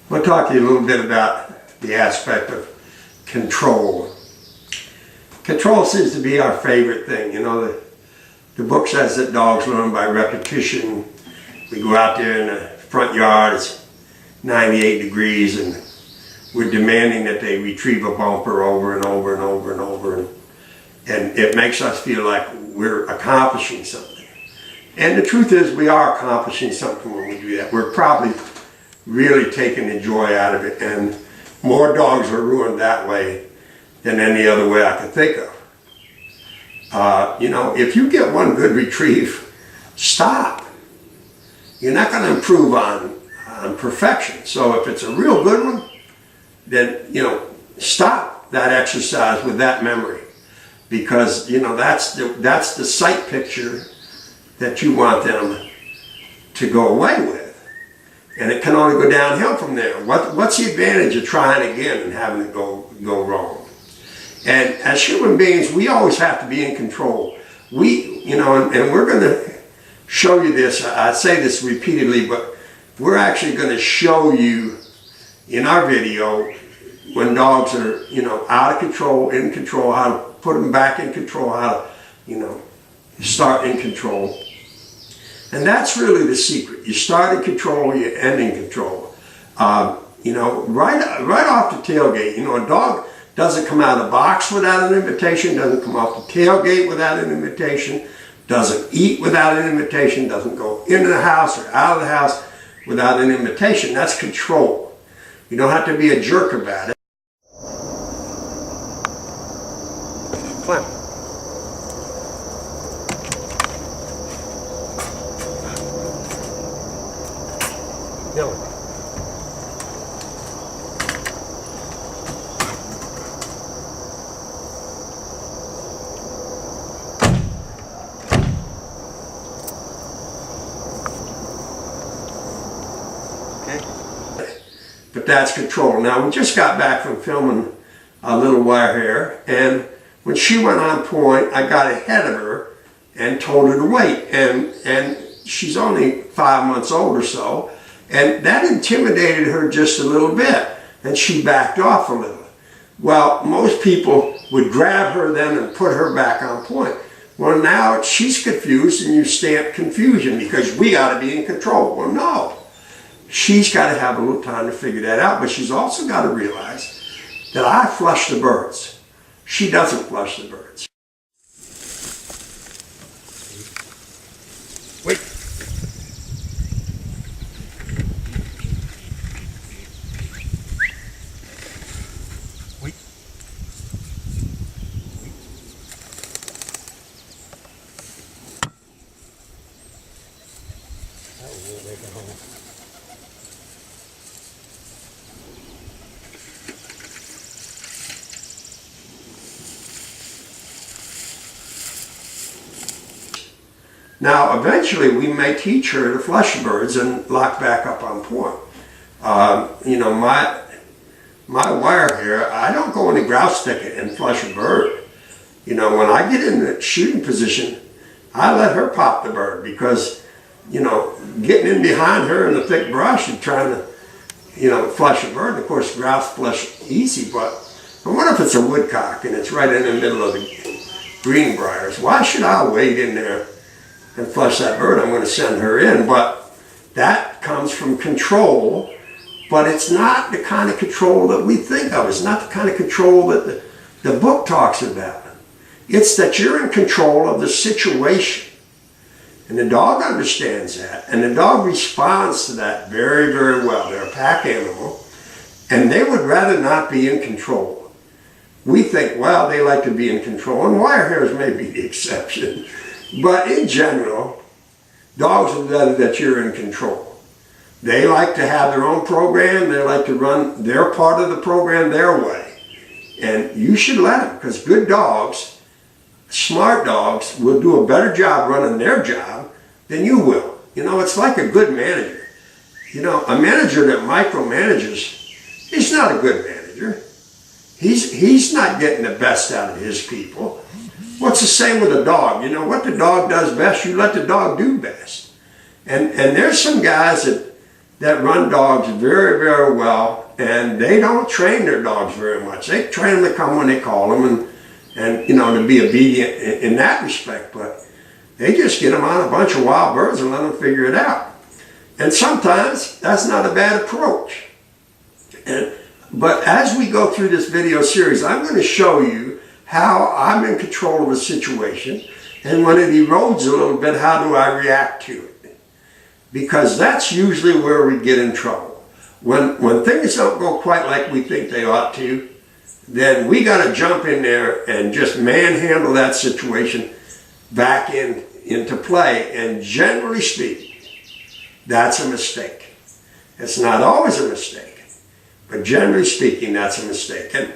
We'll talk to you a little bit about the aspect of control. Control seems to be our favorite thing. You know, the book says that dogs learn by repetition. We go out there in the front yard, it's 98 degrees, and we're demanding that they retrieve a bumper over and over and over and over. And it makes us feel like we're accomplishing something. And the truth is, we are accomplishing something when we do that. We're probably really taking the joy out of it, and more dogs are ruined that way than any other way I could think of. You know, if you get one good retrieve, stop. You're not going to improve on perfection. So if it's a real good one, then, you know, stop that exercise with that memory, because, you know, that's the sight picture that you want them to go away with. And it can only go downhill from there. What's the advantage of trying again and having it go wrong? And as human beings, we always have to be in control. You know, and we're going to show you this. I say this repeatedly, but we're actually going to show you in our video when dogs are, you know, out of control, in control, how to put them back in control, how to, you know, start in control. And that's really the secret. You start in control, you end in control. You know, right off the tailgate. You know, a dog doesn't come out of the box without an invitation, doesn't come off the tailgate without an invitation, doesn't eat without an invitation, doesn't go into the house or out of the house without an invitation. That's control. You don't have to be a jerk about it. Climb. Dylan. But that's control. Now, we just got back from filming a little wire hair, and when she went on point, I got ahead of her and told her to wait. And she's only 5 months old or so, and that intimidated her just a little bit, and she backed off a little. Well, most people would grab her then and put her back on point. Well, now she's confused, and you stamp confusion because we got to be in control. Well, no. She's got to have a little time to figure that out, but she's also got to realize that I flush the birds. She doesn't flush the birds. Wait. Wait. That will make it home. Now, eventually, we may teach her to flush birds and lock back up on point. You know, my wire here, I don't go in the grouse thicket and flush a bird. You know, when I get in the shooting position, I let her pop the bird because, you know, getting in behind her in the thick brush and trying to, you know, flush a bird. Of course, grouse flush easy, but what if it's a woodcock and it's right in the middle of the greenbriers? Why should I wade in there and flush that bird? I'm going to send her in. But that comes from control, but it's not the kind of control that we think of. It's not the kind of control that the book talks about. It's that you're in control of the situation. And the dog understands that, and the dog responds to that very, very well. They're a pack animal, and they would rather not be in control. We think, well, they like to be in control, and wire hairs may be the exception. But in general, dogs would rather that you're in control. They like to have their own program. They like to run their part of the program their way. And you should let them, because good dogs, smart dogs, will do a better job running their job than you will. You know, it's like a good manager. You know, a manager that micromanages, he's not a good manager. He's not getting the best out of his people. What's the same with a dog? You know, what the dog does best, you let the dog do best. And there's some guys that, that run dogs very, very well, and they don't train their dogs very much. They train them to come when they call them and to be obedient in that respect, but they just get them on a bunch of wild birds and let them figure it out. And sometimes that's not a bad approach. But as we go through this video series, I'm going to show you how I'm in control of a situation, and when it erodes a little bit, how do I react to it? Because that's usually where we get in trouble. When things don't go quite like we think they ought to, then we got to jump in there and just manhandle that situation back into play. And generally speaking, that's a mistake. It's not always a mistake, but generally speaking, that's a mistake. And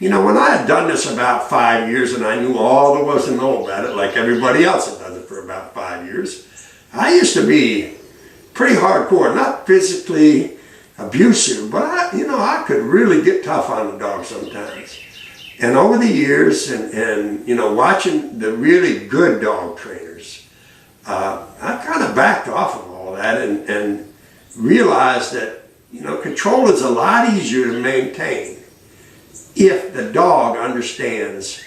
when I had done this about 5 years and I knew all there was to know about it, like everybody else had done it for about 5 years, I used to be pretty hardcore, not physically abusive, but I could really get tough on the dog sometimes. And over the years and watching the really good dog trainers, I kind of backed off of all that and realized that control is a lot easier to maintain if the dog understands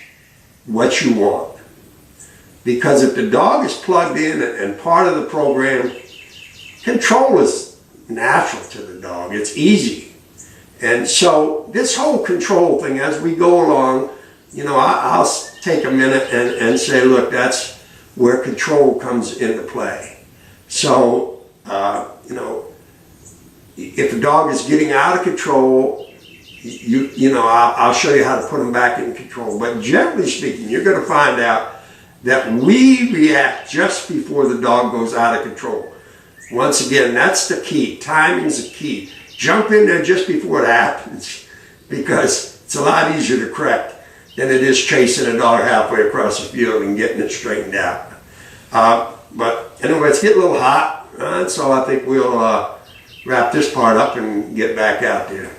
what you want. Because if the dog is plugged in and part of the program, control is natural to the dog. It's easy. And so this whole control thing, as we go along, I'll take a minute and say, look, that's where control comes into play. So, if the dog is getting out of control, I'll show you how to put them back in control. But generally speaking, you're going to find out that we react just before the dog goes out of control. Once again, that's the key. Timing's the key. Jump in there just before it happens, because it's a lot easier to correct than it is chasing a dog halfway across the field and getting it straightened out. But anyway, it's getting a little hot, so I think we'll wrap this part up and get back out there.